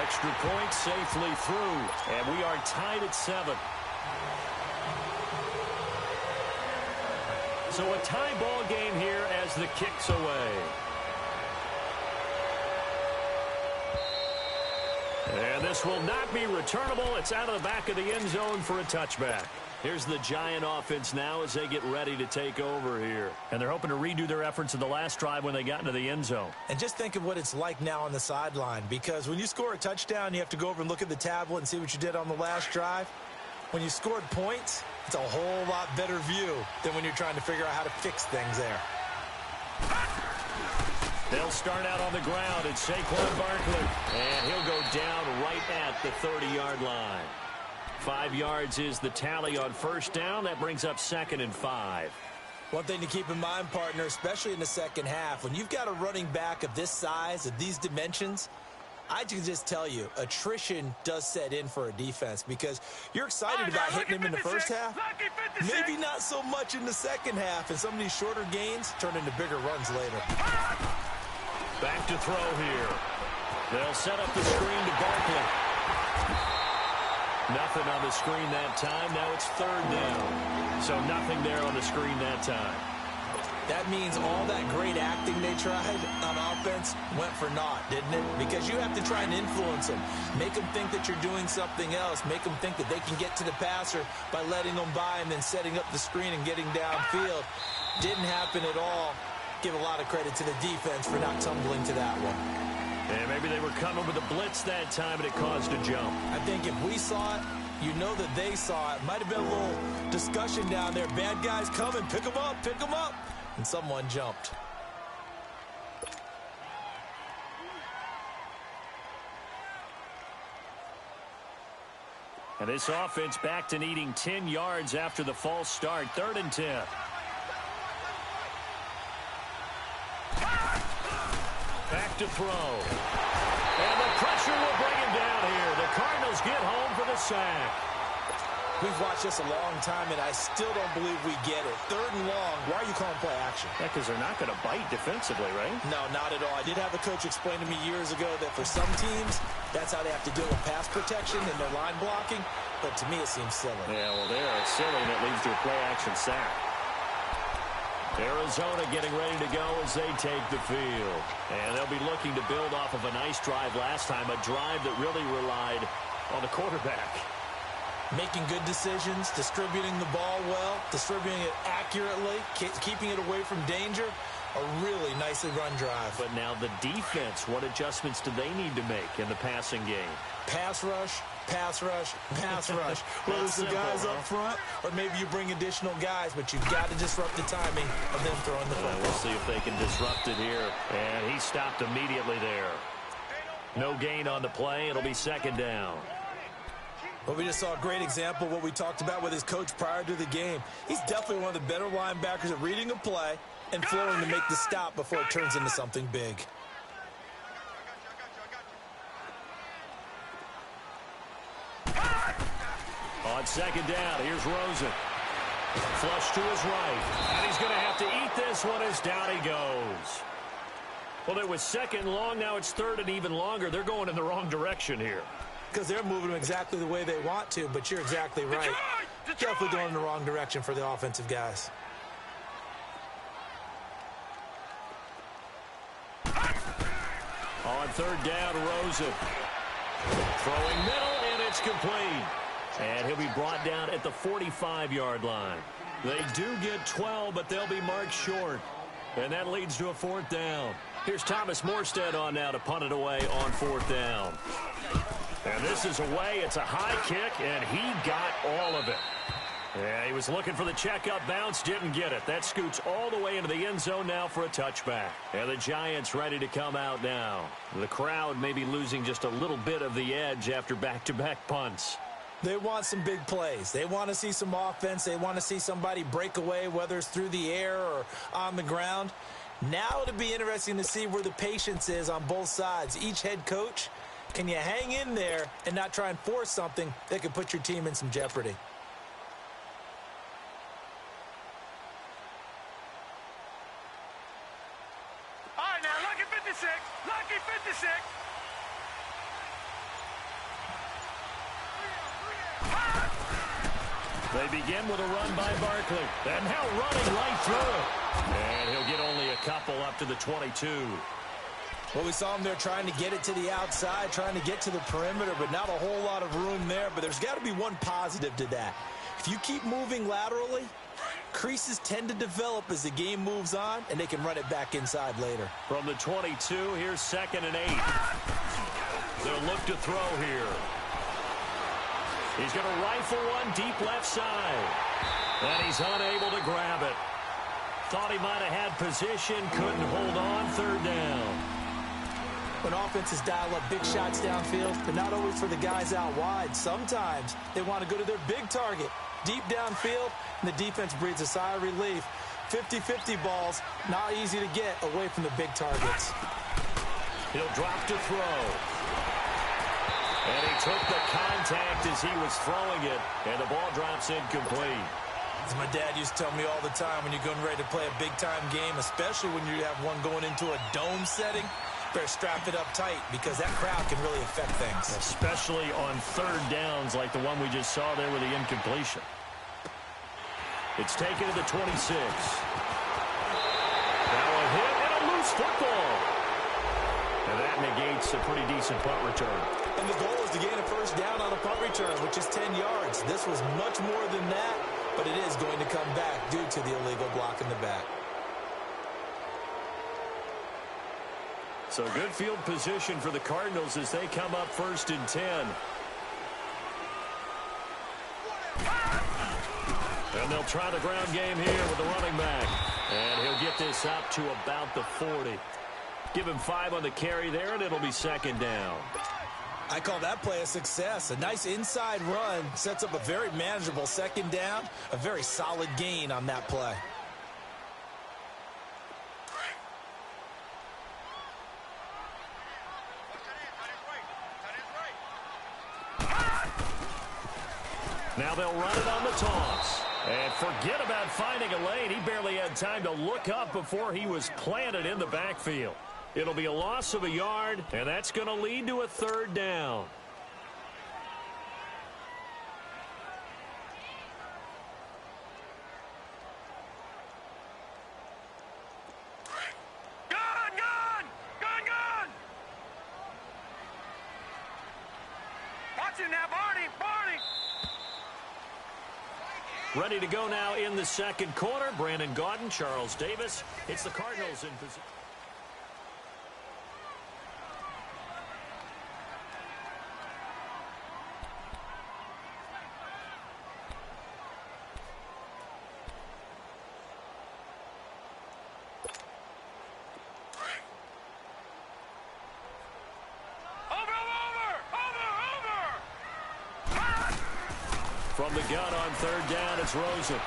Extra point safely through, and we are tied at 7. So a tie ball game here as the kick's away. And this will not be returnable. It's out of the back of the end zone for a touchback. Here's the Giant offense now as they get ready to take over here. And they're hoping to redo their efforts in the last drive when they got into the end zone. And just think of what it's like now on the sideline, because when you score a touchdown, you have to go over and look at the tablet and see what you did on the last drive. When you scored points, it's a whole lot better view than when you're trying to figure out how to fix things there. They'll start out on the ground. It's Saquon Barkley, and he'll go down right at the 30-yard line. 5 yards is the tally on first down. That brings up 2nd and 5. One thing to keep in mind, partner, especially in the second half, when you've got a running back of this size, of these dimensions, I can just tell you, attrition does set in for a defense because you're excited about hitting him in the first half. Maybe not so much in the second half, and some of these shorter gains turn into bigger runs later. Back to throw here. They'll set up the screen to Barkley. Nothing on the screen that time. Now it's 3rd down. So nothing there on the screen that time. That means all that great acting they tried on offense went for naught, didn't it? Because you have to try and influence them. Make them think that you're doing something else. Make them think that they can get to the passer by letting them by and then setting up the screen and getting downfield. Didn't happen at all. Give a lot of credit to the defense for not tumbling to that one. And maybe they were coming with a blitz that time, and it caused a jump. I think if we saw it, you know that they saw it. Might have been a little discussion down there. Bad guys coming. Pick them up. Pick them up. And someone jumped. And this offense back to needing 10 yards after the false start. 3rd and 10. Back to throw. And the pressure will bring him down here. The Cardinals get home for the sack. We've watched this a long time, and I still don't believe we get it. 3rd and long. Why are you calling play action? Yeah, because they're not going to bite defensively, right? No, not at all. I did have a coach explain to me years ago that for some teams, that's how they have to deal with pass protection and their line blocking. But to me, it seems silly. Yeah, well, there it's silly, and it leads to a play action sack. Arizona getting ready to go as they take the field. And they'll be looking to build off of a nice drive last time, a drive that really relied on the quarterback. Making good decisions, distributing the ball well, distributing it accurately, keeping it away from danger. A really nicely run drive. But now the defense, what adjustments do they need to make in the passing game? Pass rush, pass rush, pass rush. Whether it's the guys up front or maybe you bring additional guys, but you've got to disrupt the timing of them throwing the football. We'll see if they can disrupt it here. And he stopped immediately there. No gain on the play. It'll be 2nd down. Well, we just saw a great example of what we talked about with his coach prior to the game. He's definitely one of the better linebackers at reading a play and flowing to make the stop before it turns into something big. On 2nd down, here's Rosen. Flush to his right. And he's going to have to eat this one as down he goes. Well, it was 2nd long. Now it's 3rd and even longer. They're going in the wrong direction here. Because they're moving them exactly the way they want to, but you're exactly right. Definitely going in the wrong direction for the offensive guys. On 3rd down, Rosen. Throwing middle, and it's complete. And he'll be brought down at the 45-yard line. They do get 12, but they'll be marked short. And that leads to a 4th down. Here's Thomas Morstead on now to punt it away on 4th down. And this is away. It's a high kick, and he got all of it. Yeah, he was looking for the checkup bounce, didn't get it. That scoots all the way into the end zone now for a touchback. And the Giants ready to come out now. The crowd may be losing just a little bit of the edge after back-to-back punts. They want some big plays. They want to see some offense. They want to see somebody break away, whether it's through the air or on the ground. Now it'll be interesting to see where the patience is on both sides. Each head coach, can you hang in there and not try and force something that could put your team in some jeopardy? All right, now, lucky 56. Lucky 56. They begin with a run by Barkley. And now running right through it. And he'll get only a couple up to the 22. Well, we saw him there trying to get it to the outside, trying to get to the perimeter, but not a whole lot of room there. But there's got to be one positive to that. If you keep moving laterally, creases tend to develop as the game moves on, and they can run it back inside later. From the 22, here's 2nd and 8. They'll look to throw here. He's going to rifle one deep left side. And he's unable to grab it. Thought he might have had position, couldn't hold on, 3rd down. When offenses dial up big shots downfield, but not always for the guys out wide. Sometimes they want to go to their big target, deep downfield, and the defense breathes a sigh of relief. 50-50 balls, not easy to get away from the big targets. He'll drop to throw. And he took the contact as he was throwing it, and the ball drops incomplete. As my dad used to tell me all the time, when you're going ready to play a big-time game, especially when you have one going into a dome setting, better strap it up tight because that crowd can really affect things. Especially on 3rd downs like the one we just saw there with the incompletion. It's taken to the 26. Now a hit and a loose football. And that negates a pretty decent punt return. And the goal is to gain a 1st down on a punt return, which is 10 yards. This was much more than that, but it is going to come back due to the illegal block in the back. So good field position for the Cardinals as they come up 1st and 10. And they'll try the ground game here with the running back. And he'll get this up to about the 40. Give him 5 on the carry there, and it'll be 2nd down. I call that play a success. A nice inside run sets up a very manageable 2nd down. A very solid gain on that play. Now they'll run it on the toss. And forget about finding a lane. He barely had time to look up before he was planted in the backfield. It'll be a loss of a yard, and that's going to lead to a 3rd down. Gun! Watch it now, Barney! Ready to go now in the 2nd quarter. Brandon Gaudin, Charles Davis. It's the Cardinals in position. From the gun on 3rd down, it's Rosen.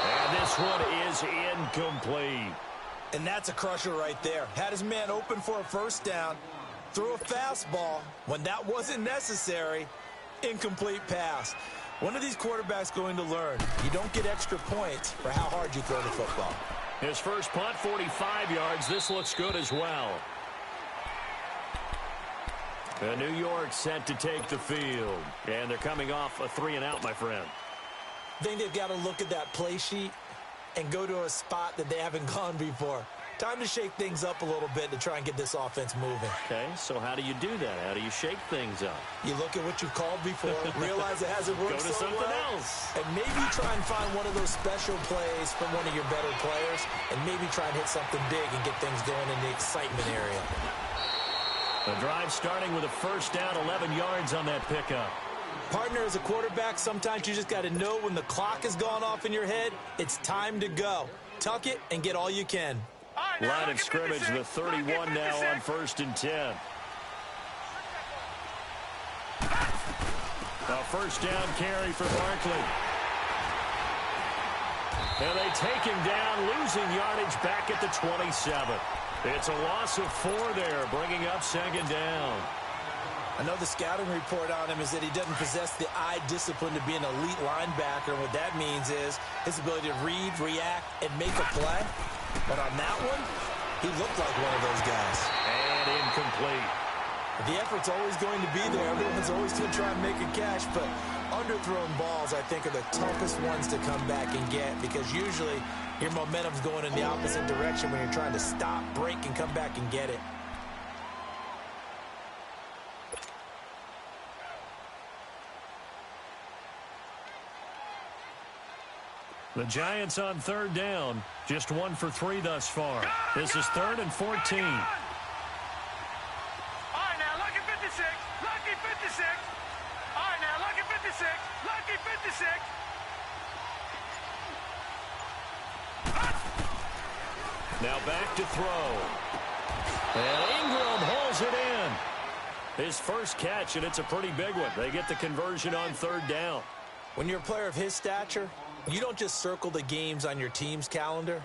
And this one is incomplete. And that's a crusher right there. Had his man open for a 1st down, threw a fastball. When that wasn't necessary, incomplete pass. When are these quarterbacks going to learn? You don't get extra points for how hard you throw the football. His first punt, 45 yards. This looks good as well. New York set to take the field. And they're coming off a 3-and-out, my friend. I think they've got to look at that play sheet and go to a spot that they haven't gone before. Time to shake things up a little bit to try and get this offense moving. Okay, so how do you do that? How do you shake things up? You look at what you've called before, realize it hasn't worked Go to so something well, else. and maybe try and find one of those special plays from one of your better players, and maybe try and hit something big and get things going in the excitement area. The drive starting with a 1st down, 11 yards on that pickup. Partner, as a quarterback, sometimes you just got to know when the clock has gone off in your head, it's time to go. Tuck it and get all you can. Line of scrimmage, the 31 now on 1st and 10. A 1st down carry for Barkley. And they take him down, losing yardage back at the 27. It's a loss of 4 there, bringing up 2nd down. I know the scouting report on him is that he doesn't possess the eye discipline to be an elite linebacker. And what that means is his ability to read, react, and make a play. But on that one, he looked like one of those guys. And incomplete. The effort's always going to be there. Everyone's always going to try and make a catch, but underthrown balls, I think, are the toughest ones to come back and get because usually your momentum's going in the opposite direction when you're trying to stop, break, and come back and get it. The Giants on third down, just 1 for 3 thus far. This is 3rd and 14. All right, now, lucky 56, lucky 56. All right, now, lucky 56, lucky 56. Now back to throw. And Ingram hauls it in. His first catch, and it's a pretty big one. They get the conversion on third down. When you're a player of his stature, you don't just circle the games on your team's calendar.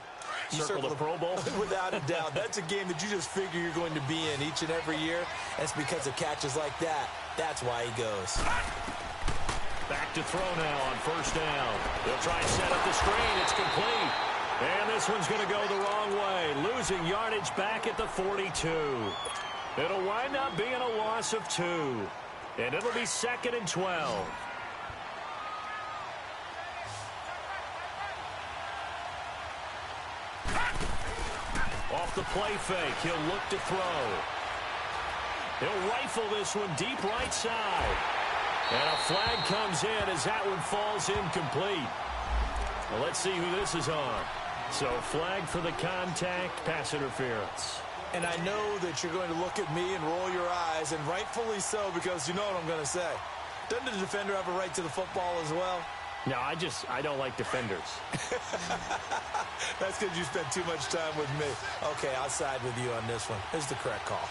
You circle the Pro Bowl? Without a doubt. That's a game that you just figure you're going to be in each and every year. And it's because of catches like that. That's why he goes. Back to throw now on first down. They'll try and set up the screen. It's complete. And this one's going to go the wrong way. Losing yardage back at the 42. It'll wind up being a loss of 2. And it'll be 2nd and 12. Off the play fake, he'll look to throw. He'll rifle this one deep right side. And a flag comes in as that one falls incomplete. Well, let's see who this is on. So flag for the contact, pass interference. And I know that you're going to look at me and roll your eyes, and rightfully so, because you know what I'm going to say. Doesn't the defender have a right to the football as well? No, I don't like defenders. That's because you spent too much time with me. Okay, I'll side with you on this one. This is the correct call.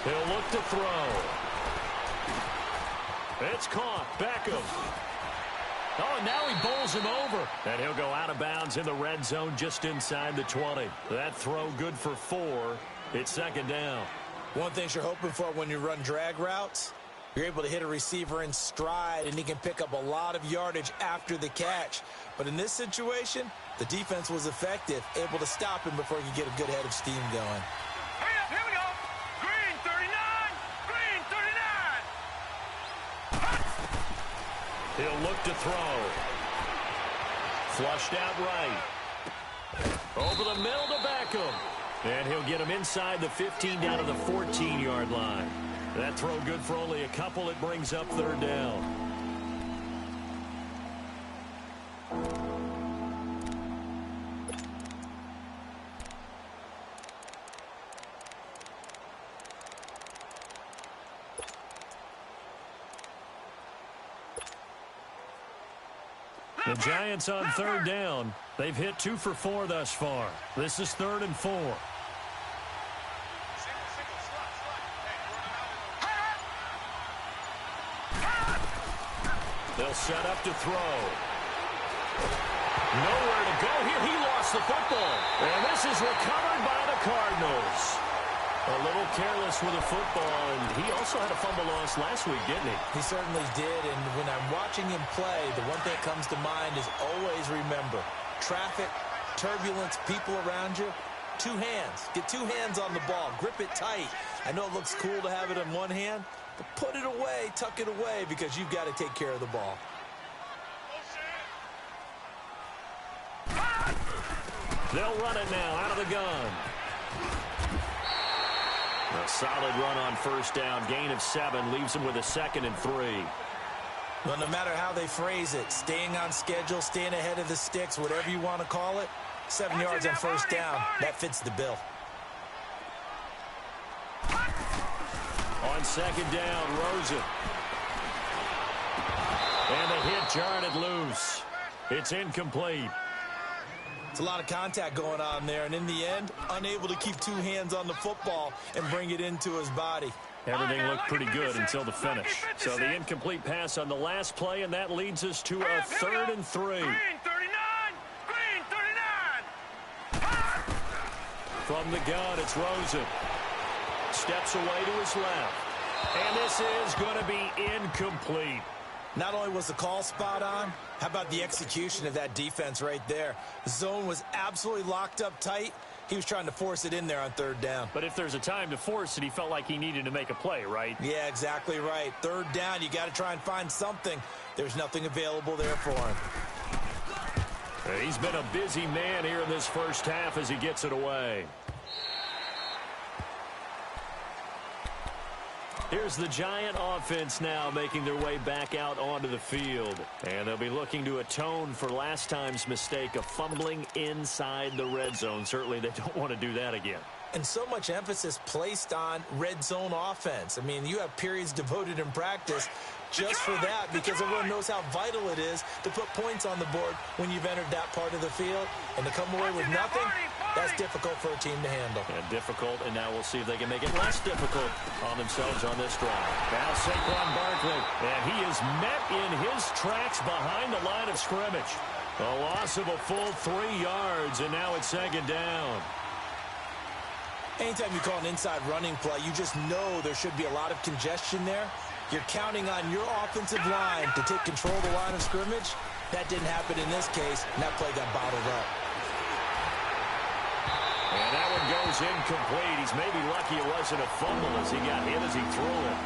He'll look to throw. It's caught. Beckham. Oh, and now he bowls him over. And he'll go out of bounds in the red zone just inside the 20. That throw good for 4. It's 2nd down. One thing you're hoping for when you run drag routes, you're able to hit a receiver in stride, and he can pick up a lot of yardage after the catch. But in this situation, the defense was effective, able to stop him before he could get a good head of steam going. Hurry up, here we go. Green 39, green 39. He'll look to throw. Flushed out right. Over the middle to Beckham. And he'll get him inside the 15 down to the 14-yard line. That throw good for only a couple. It brings up 3rd down. The Giants on 3rd down. They've hit 2 for 4 thus far. This is 3rd and 4. They'll set up to throw. Nowhere to go here. He lost the football. And this is recovered by the Cardinals. A little careless with the football, and he also had a fumble loss last week, didn't he? He certainly did, and when I'm watching him play, the one thing that comes to mind is always remember, traffic, turbulence, people around you, 2 hands. Get 2 hands on the ball. Grip it tight. I know it looks cool to have it in one hand, but put it away, tuck it away, because you've got to take care of the ball. They'll run it now out of the gun. A solid run on first down. Gain of 7 leaves them with a 2nd and 3. Well, no matter how they phrase it, staying on schedule, staying ahead of the sticks, whatever you want to call it, 7 yards on first down, that fits the bill. On 2nd down, Rosen. And the hit jarred it loose. It's incomplete. It's a lot of contact going on there, and in the end, unable to keep 2 hands on the football and bring it into his body. Everything looked pretty good until the finish. So the incomplete pass on the last play, and that leads us to a 3rd and 3. Green 39, green 39. From the gun, it's Rosen. Steps away to his left. And this is going to be incomplete. Not only was the call spot on, how about the execution of that defense right there? The zone was absolutely locked up tight. He was trying to force it in there on third down. But if there's a time to force it, he felt like he needed to make a play, right? Yeah, exactly right. Third down, you got to try and find something. There's nothing available there for him. He's been a busy man here in this first half as he gets it away. Here's the Giant offense now making their way back out onto the field. And they'll be looking to atone for last time's mistake of fumbling inside the red zone. Certainly they don't want to do that again. And so much emphasis placed on red zone offense. I mean, you have periods devoted in practice just for that because everyone knows how vital it is to put points on the board when you've entered that part of the field. And to come away with nothing, that's difficult for a team to handle. And difficult, and now we'll see if they can make it less difficult on themselves on this drive. Now Saquon Barkley, and he is met in his tracks behind the line of scrimmage. A loss of a full 3 yards, and now it's second down. Anytime you call an inside running play, you just know there should be a lot of congestion there. You're counting on your offensive line to take control of the line of scrimmage. That didn't happen in this case, and that play got bottled up. And that one goes incomplete. He's maybe lucky it wasn't a fumble as he got hit as he threw it.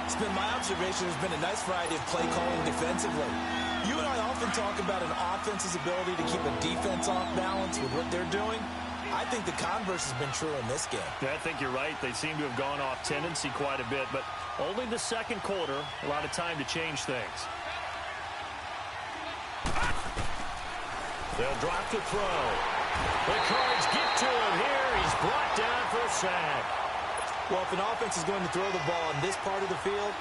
It's been my observation there's been a nice variety of play calling defensively. You and I often talk about an offense's ability to keep a defense off balance with what they're doing. I think the converse has been true in this game. Yeah, I think you're right. They seem to have gone off tendency quite a bit, but only the second quarter, a lot of time to change things. They'll drop to throw. The Cards get to him here. He's brought down for a sack. Well, if an offense is going to throw the ball in this part of the field,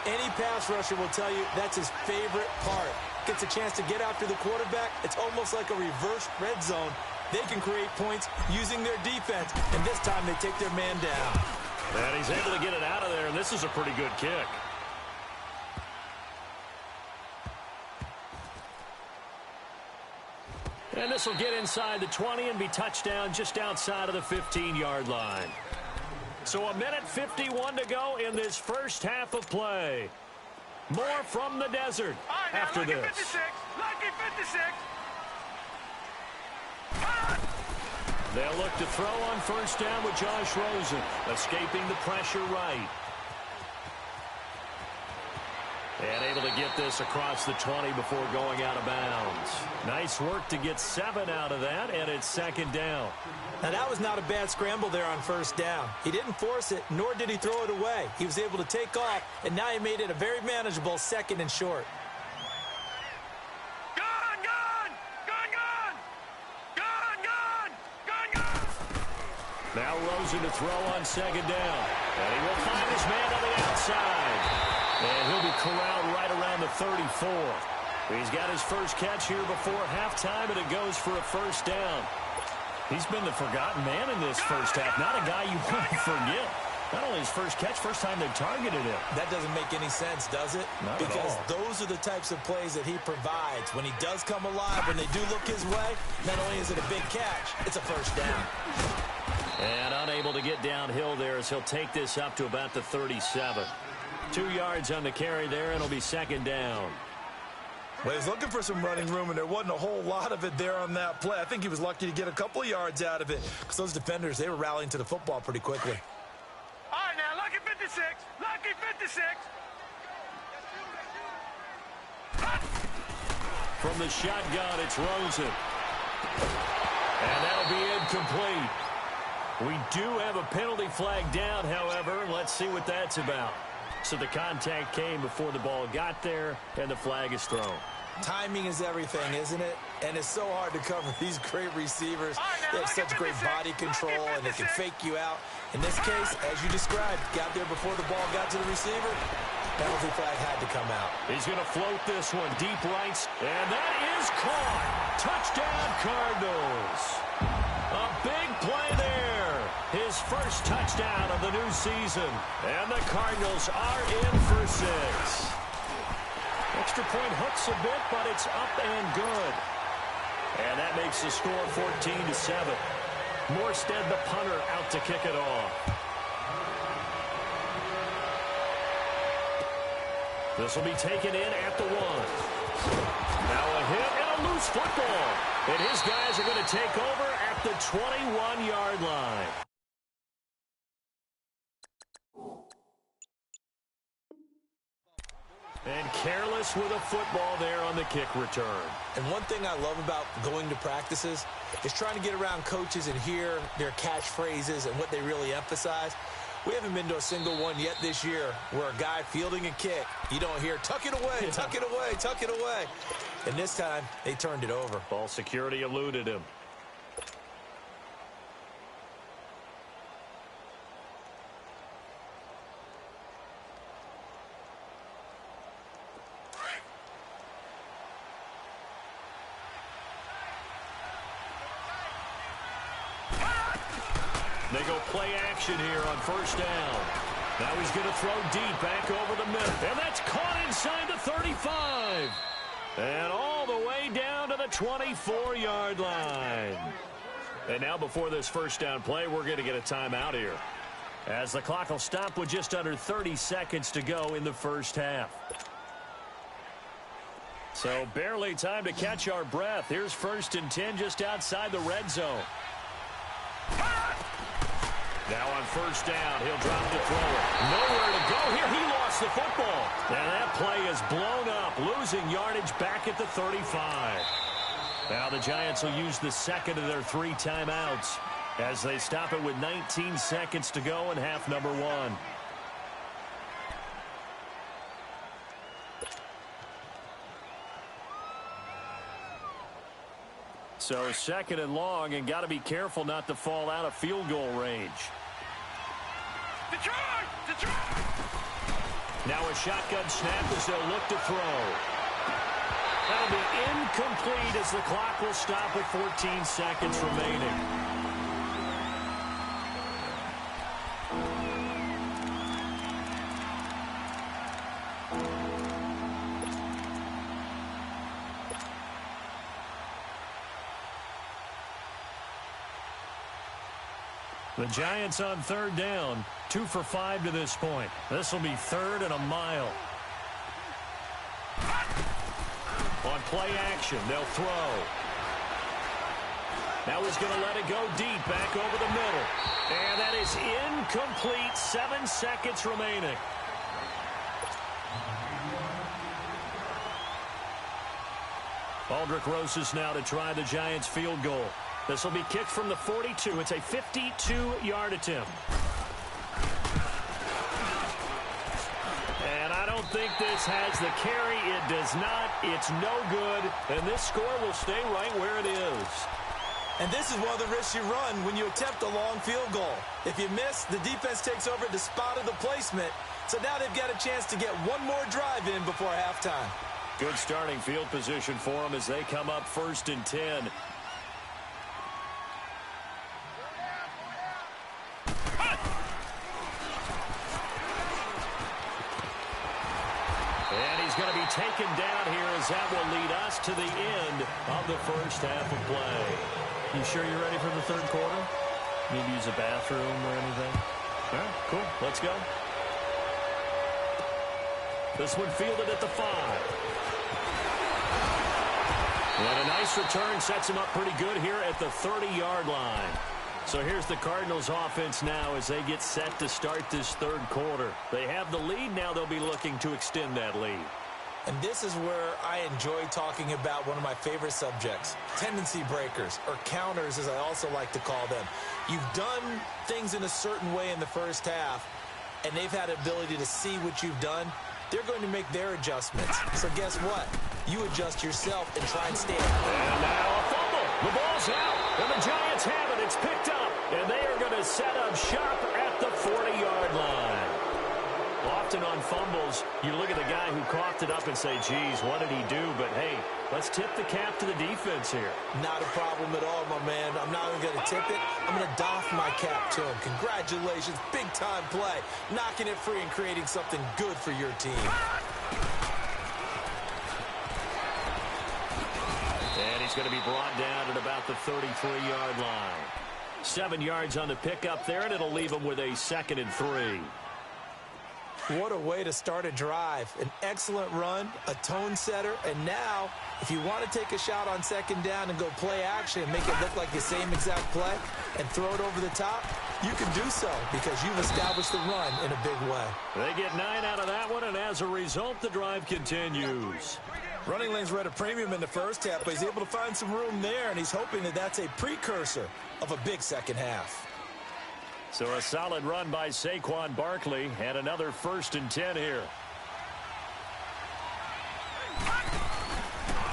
any pass rusher will tell you that's his favorite part. Gets a chance to get after the quarterback. It's almost like a reverse red zone. They can create points using their defense, and this time they take their man down. And he's able to get it out of there, and this is a pretty good kick. And this will get inside the 20 and be touchdown just outside of the 15-yard line. So 1:51 to go in this first half of play. More from the desert after this. 56, lucky 56. They'll look to throw on first down with Josh Rosen, escaping the pressure right. And able to get this across the 20 before going out of bounds. Nice work to get 7 out of that, and it's second down. Now, that was not a bad scramble there on first down. He didn't force it, nor did he throw it away. He was able to take off, and now he made it a very manageable second and short. Now Rosen to throw on second down. And he will find his man on the outside. And he'll be corralled right around the 34. He's got his first catch here before halftime, and it goes for a first down. He's been the forgotten man in this first half. Not a guy you want to forget. Not only his first catch, first time they've targeted him. That doesn't make any sense, does it? Not because at all. Those are the types of plays that he provides. When he does come alive, when they do look his way, not only is it a big catch, it's a first down. And unable to get downhill there as he'll take this up to about the 37. 2 yards on the carry there, and it'll be second down. Well, he's looking for some running room, and there wasn't a whole lot of it there on that play. I think he was lucky to get a couple of yards out of it because those defenders, they were rallying to the football pretty quickly. All right, now, lucky 56. Lucky 56. From the shotgun, it's Rosen. And that'll be incomplete. We do have a penalty flag down, however. Let's see what that's about. So the contact came before the ball got there, and the flag is thrown. Timing is everything, isn't it? And it's so hard to cover these great receivers. They have such great body control, and they can fake you out. In this case, as you described, got there before the ball got to the receiver. Penalty flag had to come out. He's going to float this one deep right, and that is caught. Touchdown, Cardinals. A big play there. His first touchdown of the new season. And the Cardinals are in for 6. Extra point hooks a bit, but it's up and good. And that makes the score 14-7. Morstead, the punter, out to kick it off. This will be taken in at the 1. Now a hit and a loose football. And his guys are going to take over at the 21-yard line. And careless with a football there on the kick return. And one thing I love about going to practices is trying to get around coaches and hear their catchphrases and what they really emphasize. We haven't been to a single one yet this year where a guy fielding a kick, you don't hear, tuck it away, tuck it away, tuck it away. And this time, they turned it over. Ball security eluded him. They go play action here on first down. Now he's going to throw deep back over the middle. And that's caught inside the 35. And all the way down to the 24-yard line. And now before this first down play, we're going to get a timeout here, as the clock will stop with just under 30 seconds to go in the first half. So barely time to catch our breath. Here's 1st and 10 just outside the red zone. Now on first down, he'll drop to throw it. Nowhere to go here. He lost the football. And that play is blown up, losing yardage back at the 35. Now the Giants will use the second of their 3 timeouts as they stop it with 19 seconds to go in half number 1. So 2nd and long, and got to be careful not to fall out of field goal range. Detroit! Now a shotgun snap as they'll look to throw. That'll be incomplete as the clock will stop with 14 seconds remaining. The Giants on 3rd down, 2 for 5 to this point. This will be 3rd and a mile. On play action, they'll throw. Now he's going to let it go deep back over the middle. And that is incomplete. 7 seconds remaining. Aldrich Rosas now to try the Giants field goal. This will be kicked from the 42. It's a 52-yard attempt. And I don't think this has the carry. It does not. It's no good. And this score will stay right where it is. And this is one of the risks you run when you attempt a long field goal. If you miss, the defense takes over the spot of the placement. So now they've got a chance to get one more drive in before halftime. Good starting field position for them as they come up 1st and 10. Going to be taken down here as that will lead us to the end of the first half of play. You sure you're ready for the 3rd quarter? Need to use a bathroom or anything? All right, cool. Let's go. This one fielded at the 5. And a nice return sets him up pretty good here at the 30-yard line. So here's the Cardinals offense now as they get set to start this 3rd quarter. They have the lead. Now they'll be looking to extend that lead. And this is where I enjoy talking about one of my favorite subjects, tendency breakers, or counters as I also like to call them. You've done things in a certain way in the first half, and they've had the ability to see what you've done. They're going to make their adjustments. So guess what? You adjust yourself and try and stay. And now a fumble. The ball's out, and the Giants have it. It's picked up, and they are going to set up shop at the 40-yard line. Often on fumbles, you look at the guy who coughed it up and say, geez, what did he do? But, hey, let's tip the cap to the defense here. Not a problem at all, my man. I'm not even going to tip it. I'm going to doff my cap to him. Congratulations. Big-time play. Knocking it free and creating something good for your team. And he's going to be brought down at about the 33-yard line. 7 yards on the pickup there, and it'll leave him with a 2nd and 3. What a way to start a drive. An excellent run, a tone setter, and now, if you want to take a shot on second down and go play action and make it look like the same exact play and throw it over the top, you can do so because you've established the run in a big way. They get 9 out of that one, and as a result, the drive continues. Running lanes were at a premium in the first half, but he's able to find some room there, and he's hoping that that's a precursor of a big second half. So a solid run by Saquon Barkley, and another 1st and 10 here.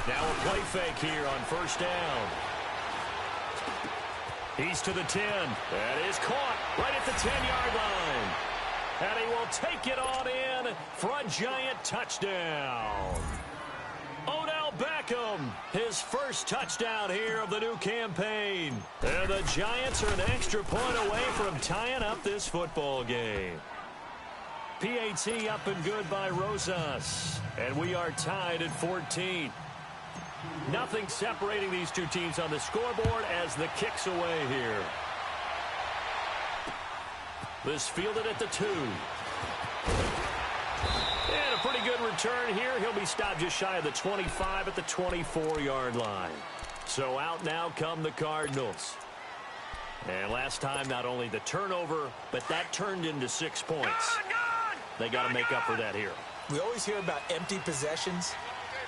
Now a play fake here on 1st down. He's to the 10. That is caught right at the 10-yard line. And he will take it on in for a giant touchdown. Odell Beckham, his first touchdown here of the new campaign. And the Giants are an extra point away from tying up this football game. PAT up and good by Rosas. And we are tied at 14. Nothing separating these two teams on the scoreboard as the kick's away here. This fielded at the 2. And a pretty good return here. He'll be stopped just shy of the 25 at the 24-yard line. So out now come the Cardinals. And last time, not only the turnover, but that turned into 6 points. They got to make up for that here. We always hear about empty possessions,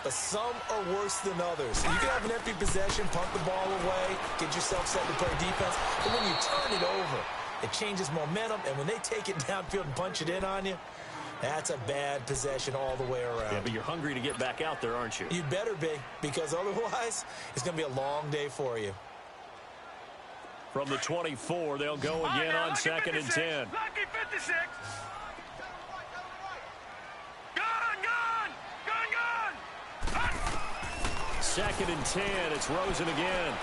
but some are worse than others. You can have an empty possession, punt the ball away, get yourself set to play defense, but when you turn it over, it changes momentum, and when they take it downfield and punch it in on you, that's a bad possession all the way around. Yeah, but you're hungry to get back out there, aren't you? You'd better be, because otherwise, it's going to be a long day for you. From the 24, they'll go again on 2nd and 10. Lucky 56. Gun. 2nd and 10. It's Rosen again.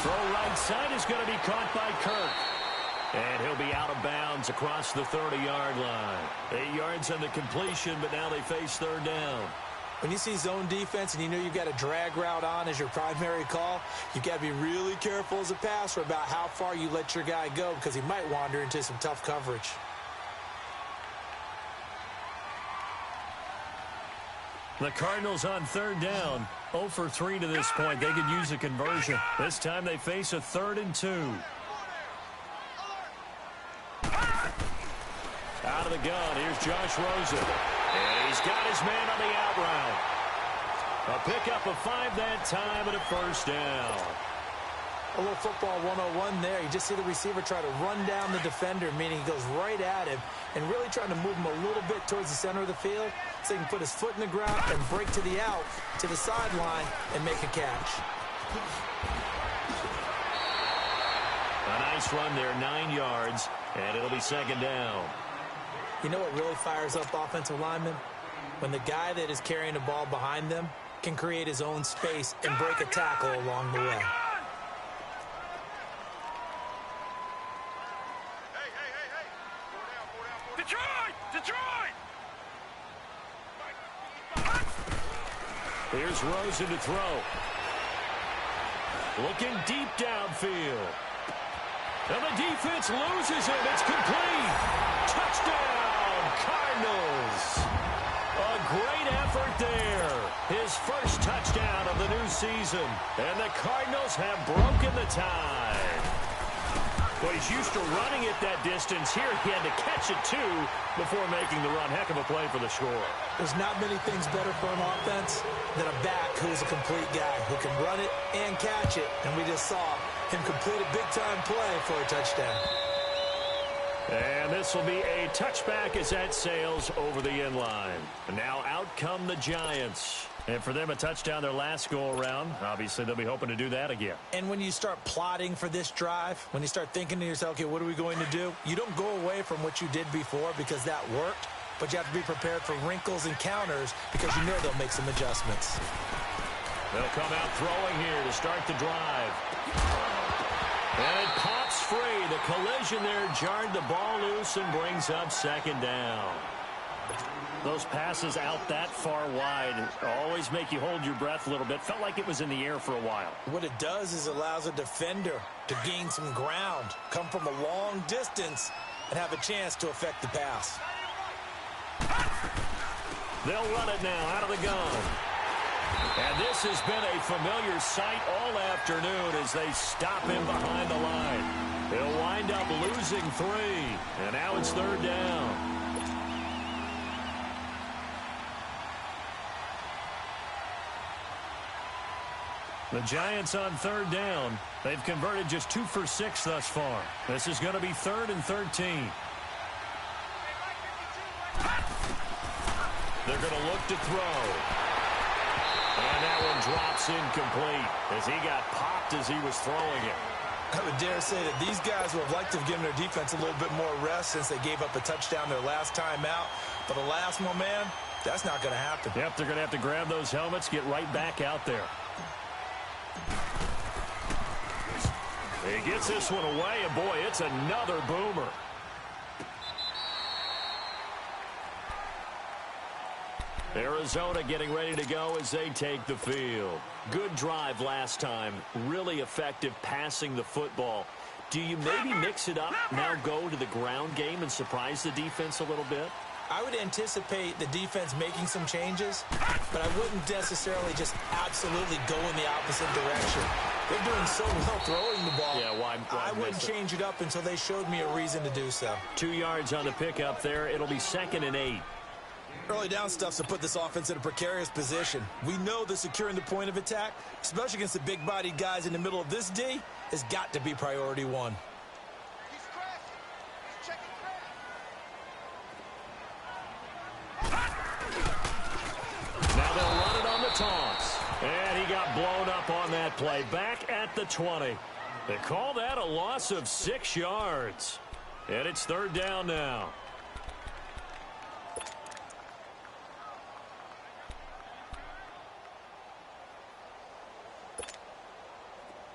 Throw right side is going to be caught by Kirk. And he'll be out of bounds across the 30-yard line. 8 yards on the completion, but now they face 3rd down. When you see zone defense and you know you've got a drag route on as your primary call, you've got to be really careful as a passer about how far you let your guy go because he might wander into some tough coverage. The Cardinals on 3rd down. 0 for 3 to this point. They could use a conversion. This time they face a 3rd and 2. Out of the gun, here's Josh Rosen. And he's got his man on the out route. A pickup of 5 that time and a 1st down. A little football 101 there. You just see the receiver try to run down the defender, meaning he goes right at him and really trying to move him a little bit towards the center of the field so he can put his foot in the ground and break to the out, to the sideline, and make a catch. A nice run there, 9 yards, and it'll be 2nd down. You know what really fires up offensive linemen? When the guy that is carrying the ball behind them can create his own space and break a tackle along the way. Here's Rosen to throw. Looking deep downfield. And the defense loses him. It's complete. Touchdown, Cardinals. A great effort there. His first touchdown of the new season. And the Cardinals have broken the tie. Well, he's used to running it that distance. Here he had to catch it, too, before making the run. Heck of a play for the score. There's not many things better for an offense than a back who's a complete guy who can run it and catch it. And we just saw him complete a big-time play for a touchdown. And this will be a touchback as that sails over the end line. And now out come the Giants. And for them, a touchdown their last go-around. Obviously, they'll be hoping to do that again. And when you start plotting for this drive, when you start thinking to yourself, okay, what are we going to do? You don't go away from what you did before because that worked, but you have to be prepared for wrinkles and counters because you know they'll make some adjustments. They'll come out throwing here to start the drive. And it pops free. The collision there jarred the ball loose and brings up 2nd down. Those passes out that far wide always make you hold your breath a little bit. Felt like it was in the air for a while. What it does is allows a defender to gain some ground, come from a long distance, and have a chance to affect the pass. They'll run it now out of the gun. And this has been a familiar sight all afternoon as they stop him behind the line. They'll wind up losing 3, and now it's 3rd down. The Giants on 3rd down. They've converted just 2 for 6 thus far. This is going to be 3rd and 13. They're going to look to throw. And that one drops incomplete as he got popped as he was throwing it. I would dare say that these guys would have liked to have given their defense a little bit more rest since they gave up a touchdown their last time out. But the last one, man, that's not going to happen. Yep, they're going to have to grab those helmets, get right back out there. He gets this one away, and boy, it's another boomer. Arizona getting ready to go as they take the field. Good drive last time. Really effective passing the football. Do you maybe mix it up, now go to the ground game and surprise the defense a little bit? I would anticipate the defense making some changes, but I wouldn't necessarily just absolutely go in the opposite direction. They're doing so well throwing the ball. Yeah, why I wouldn't change it up until they showed me a reason to do so. 2 yards on the pickup there. It'll be 2nd and 8. Early down stuff's to put this offense in a precarious position. We know that securing the point of attack, especially against the big-bodied guys in the middle of this D, has got to be priority 1. Now they'll run it on the toss. And he got blown up on that play. Back at the 20. They call that a loss of 6 yards. And it's 3rd down now.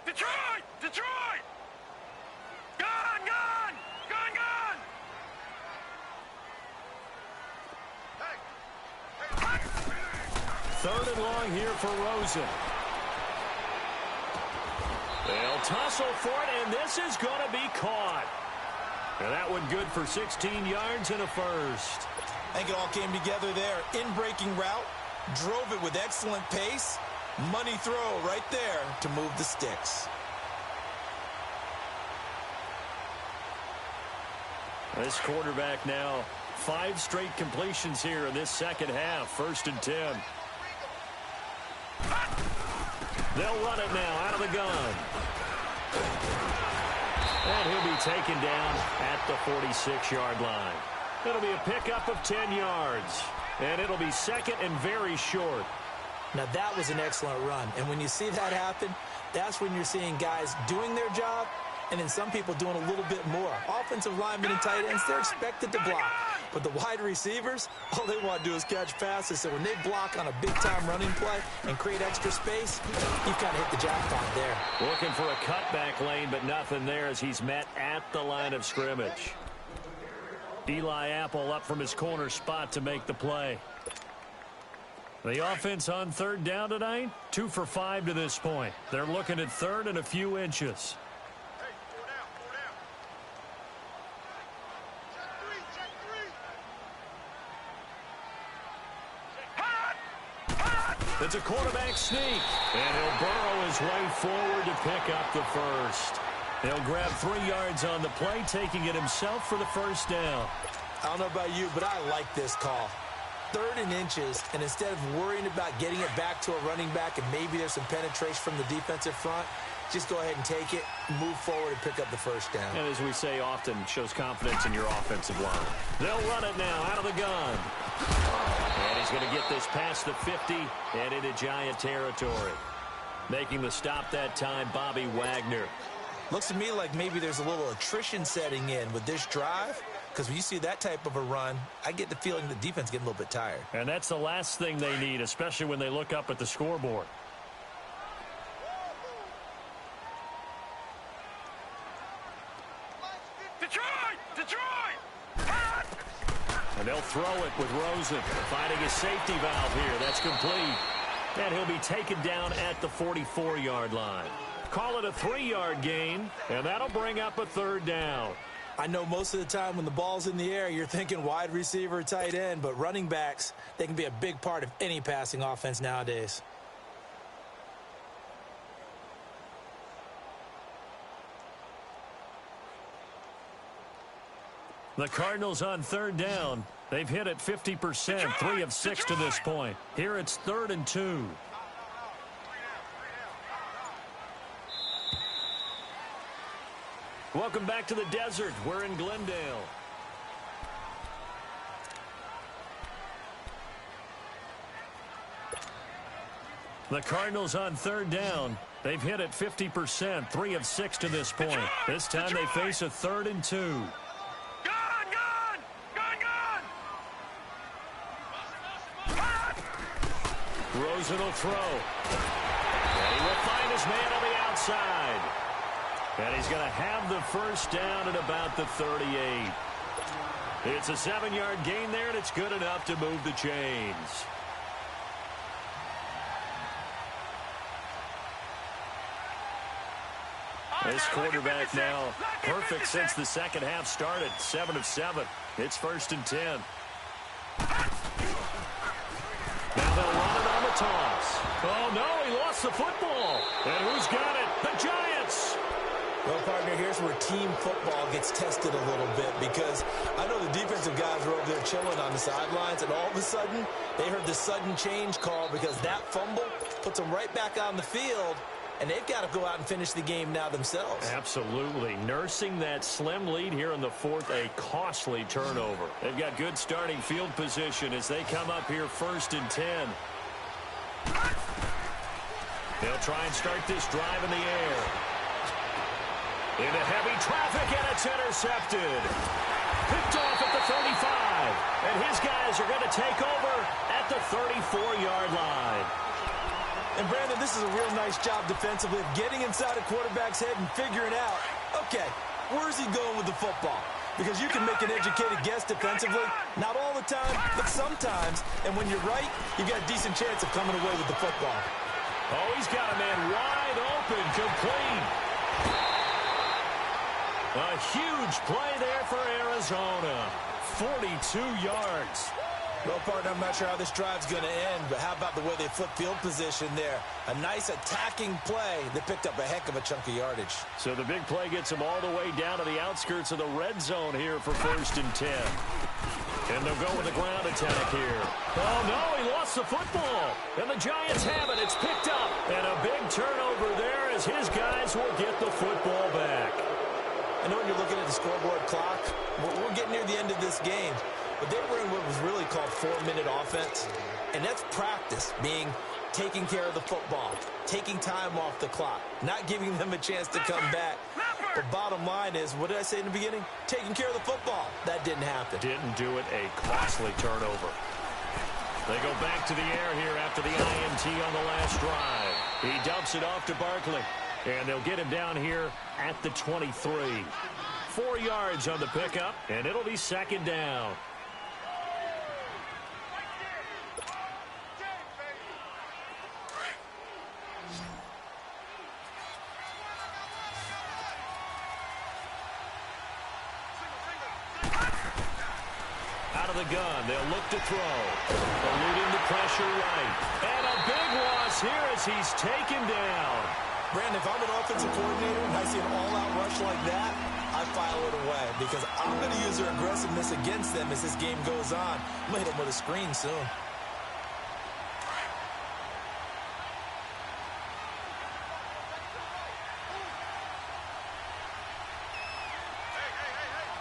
Detroit! Detroit! Gun! Gun! Gun! Gun! Hey! 3rd and long here for Rosen. They'll tussle for it, and this is going to be caught. And that one good for 16 yards and a first. I think it all came together there. In-breaking route, drove it with excellent pace. Money throw right there to move the sticks. This quarterback now, 5 straight completions here in this second half. 1st and 10. They'll run it now out of the gun. And he'll be taken down at the 46-yard line. It'll be a pickup of 10 yards. And it'll be 2nd and very short. Now, that was an excellent run. And when you see that happen, that's when you're seeing guys doing their job and then some people doing a little bit more. Offensive linemen and tight ends, they're expected to block. But the wide receivers, all they want to do is catch passes. So when they block on a big-time running play and create extra space, you've kind of hit the jackpot there. Looking for a cutback lane, but nothing there as he's met at the line of scrimmage. Eli Apple up from his corner spot to make the play. The offense on 3rd down tonight, 2 for 5 to this point. They're looking at 3rd and a few inches. It's a quarterback sneak, and he'll burrow his way forward to pick up the first. He'll grab 3 yards on the play, taking it himself for the first down. I don't know about you, but I like this call. 3rd and inches, and instead of worrying about getting it back to a running back and maybe there's some penetration from the defensive front, just go ahead and take it, move forward, and pick up the first down. And as we say often, shows confidence in your offensive line. They'll run it now out of the gun. And he's going to get this past the 50 and into Giant territory. Making the stop that time, Bobby Wagner. Looks to me like maybe there's a little attrition setting in with this drive, because when you see that type of a run, I get the feeling the defense getting a little bit tired. And that's the last thing they need, especially when they look up at the scoreboard. Detroit! Detroit! And they'll throw it with Rosen, finding a safety valve here. That's complete. And he'll be taken down at the 44-yard line. Call it a 3-yard gain, and that'll bring up a 3rd down. I know most of the time when the ball's in the air, you're thinking wide receiver, tight end, but running backs, they can be a big part of any passing offense nowadays. The Cardinals on third down. They've hit it 50%, 3 of 6 to this point. Here it's 3rd and 2. Welcome back to the desert. We're in Glendale. The Cardinals on third down. They've hit it 50%, 3 of 6 to this point. This time they face a 3rd and 2. Rosen will throw. And he will find his man on the outside. And he's going to have the first down at about the 38. It's a 7-yard gain there, and it's good enough to move the chains. This quarterback now perfect since the second half started. 7 of 7. It's 1st and 10. Now they'll run it on the toss. Oh, no, he lost the football. And who's got it? The Giants. Well, partner, here's where team football gets tested a little bit, because I know the defensive guys were over there chilling on the sidelines, and all of a sudden, they heard the sudden change call because that fumble puts them right back on the field, and they've got to go out and finish the game now themselves. Absolutely. Nursing that slim lead here in the 4th, a costly turnover. They've got good starting field position as they come up here 1st and 10. They'll try and start this drive in the air. Into heavy traffic, and it's intercepted. Picked off at the 35. And his guys are going to take over at the 34-yard line. And, Brandon, this is a real nice job defensively of getting inside a quarterback's head and figuring out, okay, where's he going with the football? Because you can make an educated guess defensively, not all the time, but sometimes. And when you're right, you've got a decent chance of coming away with the football. Oh, he's got a man wide open, complete. A huge play there for Arizona. 42 yards. Well, partner, I'm not sure how this drive's going to end, but how about the way they flip field position there? A nice attacking play that picked up a heck of a chunk of yardage. So the big play gets them all the way down to the outskirts of the red zone here for 1st and 10. And they'll go with the ground attack here. Oh, no, he lost the football. And the Giants have it. It's picked up. And a big turnover there as his guys will get the football back. I know when you're looking at the scoreboard clock, we're getting near the end of this game, but they were in what was really called 4-minute offense, and that's practice, being taking care of the football, taking time off the clock, not giving them a chance to come back. The bottom line is, what did I say in the beginning? Taking care of the football. That didn't happen. Didn't do it. A costly turnover. They go back to the air here after the INT on the last drive. He dumps it off to Barkley. And they'll get him down here at the 23. 4 yards on the pickup, and it'll be 2nd down. Out of the gun, they'll look to throw. Eluding the pressure right. And a big loss here as he's taken down. Brandon, if I'm an offensive coordinator and I see an all-out rush like that, I file it away because I'm going to use their aggressiveness against them as this game goes on. I'm going to hit them with a screen soon.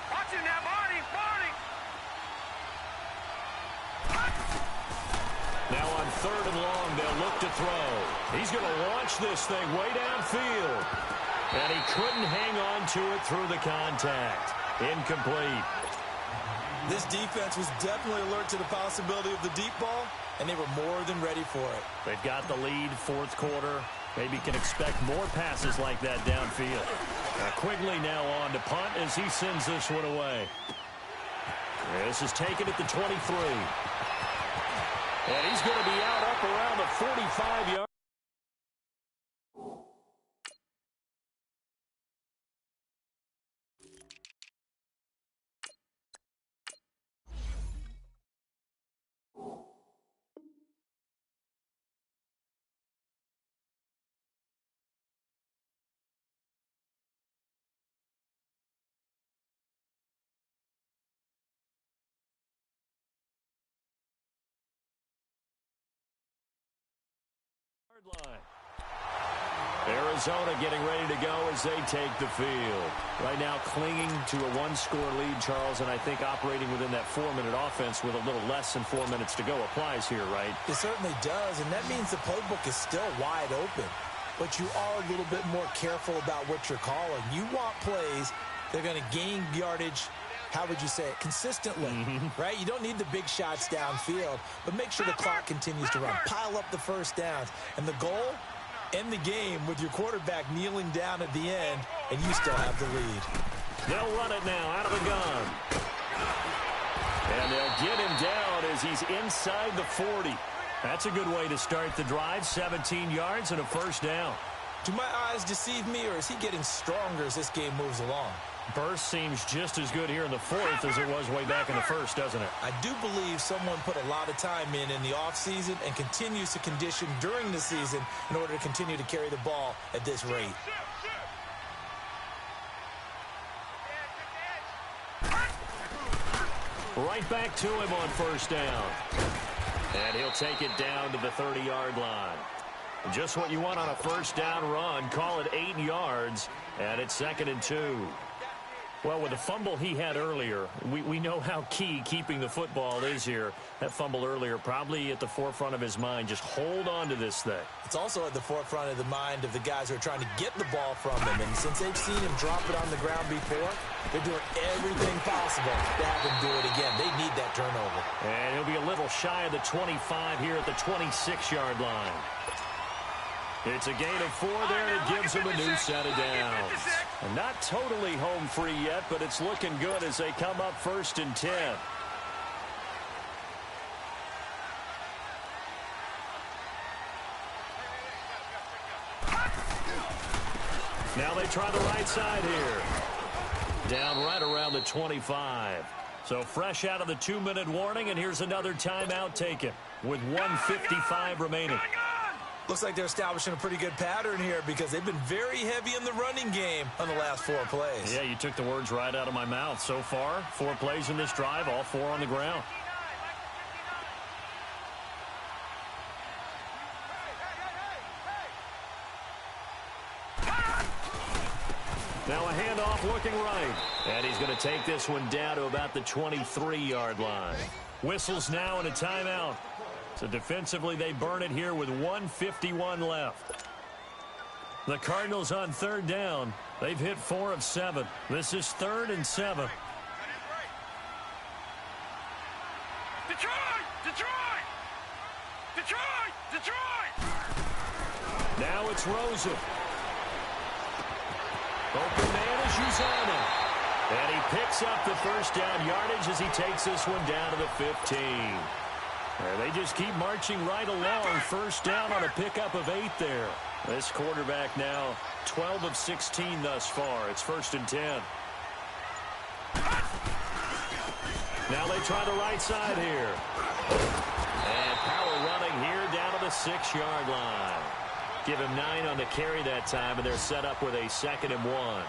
Watch him now, Barney! Now on 3rd and long, they'll look to throw. He's going to launch this thing way downfield. And he couldn't hang on to it through the contact. Incomplete. This defense was definitely alert to the possibility of the deep ball, and they were more than ready for it. They've got the lead, 4th quarter. Maybe can expect more passes like that downfield. Quigley now on to punt as he sends this one away. This is taken at the 23. And he's going to be out up around the 45-yard. line. Arizona getting ready to go as they take the field. Right now clinging to a one-score lead, Charles, and I think operating within that 4-minute offense with a little less than 4 minutes to go applies here, right? It certainly does, and that means the playbook is still wide open. But you are a little bit more careful about what you're calling. You want plays that are going to gain yardage, how would you say it, consistently, right? You don't need the big shots downfield, but make sure the clock continues to run. Pile up the first downs. And the goal, end the game with your quarterback kneeling down at the end, and you still have the lead. They'll run it now out of the gun. And they'll get him down as he's inside the 40. That's a good way to start the drive. 17 yards and a first down. Do my eyes deceive me, or is he getting stronger as this game moves along? Burst seems just as good here in the fourth as it was way back in the first, doesn't it? I do believe someone put a lot of time in the offseason and continues to condition during the season in order to continue to carry the ball at this rate. Right back to him on first down. And he'll take it down to the 30-yard line. Just what you want on a first down run. Call it 8 yards, and it's 2nd and 2. Well, with the fumble he had earlier, we know how key keeping the football is here. That fumble earlier probably at the forefront of his mind. Just hold on to this thing. It's also at the forefront of the mind of the guys who are trying to get the ball from him. And since they've seen him drop it on the ground before, they're doing everything possible to have him do it again. They need that turnover. And he'll be a little shy of the 25 here at the 26-yard line. It's a gain of 4 there, and it gives him a new set of downs. And not totally home free yet, but it's looking good as they come up 1st and 10. Now they try the right side here. Down right around the 25. So fresh out of the 2-minute warning, and here's another timeout taken with 1:55 remaining. Looks like they're establishing a pretty good pattern here because they've been very heavy in the running game on the last 4 plays. Yeah, you took the words right out of my mouth. So far, 4 plays in this drive, all 4 on the ground. Now a handoff looking right. And he's going to take this one down to about the 23-yard line. Whistles now and a timeout. So defensively, they burn it here with 1:51 left. The Cardinals on 3rd down. They've hit 4 of 7. This is 3rd and 7. Detroit! Detroit! Detroit! Detroit! Now it's Rosen. Open man is Uzana. And he picks up the first down yardage as he takes this one down to the 15. They just keep marching right along. First down on a pickup of 8 there. This quarterback now 12 of 16 thus far. It's 1st and 10. Now they try the right side here. And power running here down to the 6-yard line. Give him 9 on the carry that time, and they're set up with a 2nd and 1.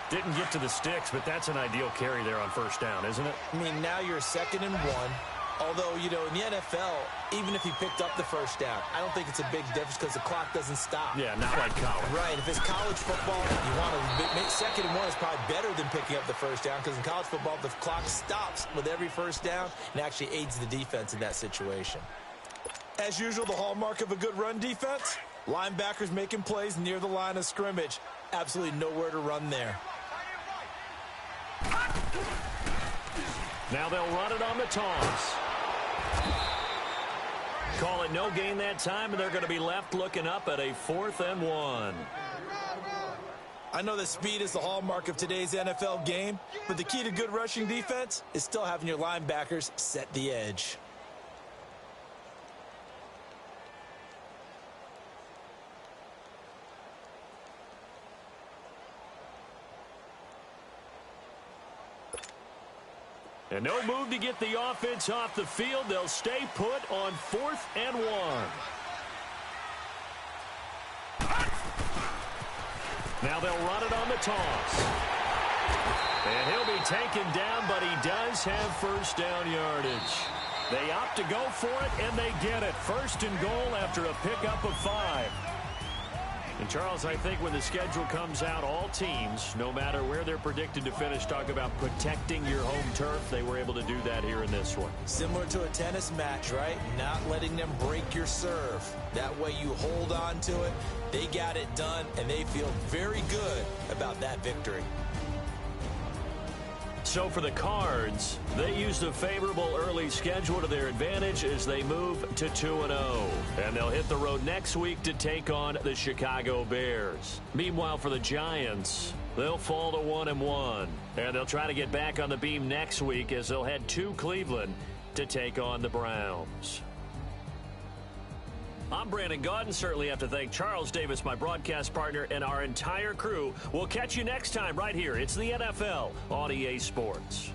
Didn't get to the sticks, but that's an ideal carry there on first down, isn't it? I mean, now you're 2nd and 1. Although, you know, in the NFL, even if he picked up the first down, I don't think it's a big difference because the clock doesn't stop. Yeah, not like college. Right. If it's college football, you want to make 2nd and 1 is probably better than picking up the first down because in college football, the clock stops with every first down and actually aids the defense in that situation. As usual, the hallmark of a good run defense, linebackers making plays near the line of scrimmage. Absolutely nowhere to run there. Now they'll run it on the toss. Call it no gain that time, and they're going to be left looking up at a 4th and 1. I know that speed is the hallmark of today's NFL game, but the key to good rushing defense is still having your linebackers set the edge. And no move to get the offense off the field. They'll stay put on 4th and 1. Now they'll run it on the toss. And he'll be taken down, but he does have first down yardage. They opt to go for it, and they get it. First and goal after a pickup of 5. And, Charles, I think when the schedule comes out, all teams, no matter where they're predicted to finish, talk about protecting your home turf. They were able to do that here in this one. Similar to a tennis match, right? Not letting them break your serve. That way you hold on to it. They got it done, and they feel very good about that victory. So for the Cards, they used a favorable early schedule to their advantage as they move to 2-0. And they'll hit the road next week to take on the Chicago Bears. Meanwhile, for the Giants, they'll fall to 1-1. And they'll try to get back on the beam next week as they'll head to Cleveland to take on the Browns. I'm Brandon Gaudin. Certainly have to thank Charles Davis, my broadcast partner, and our entire crew. We'll catch you next time right here. It's the NFL on EA Sports.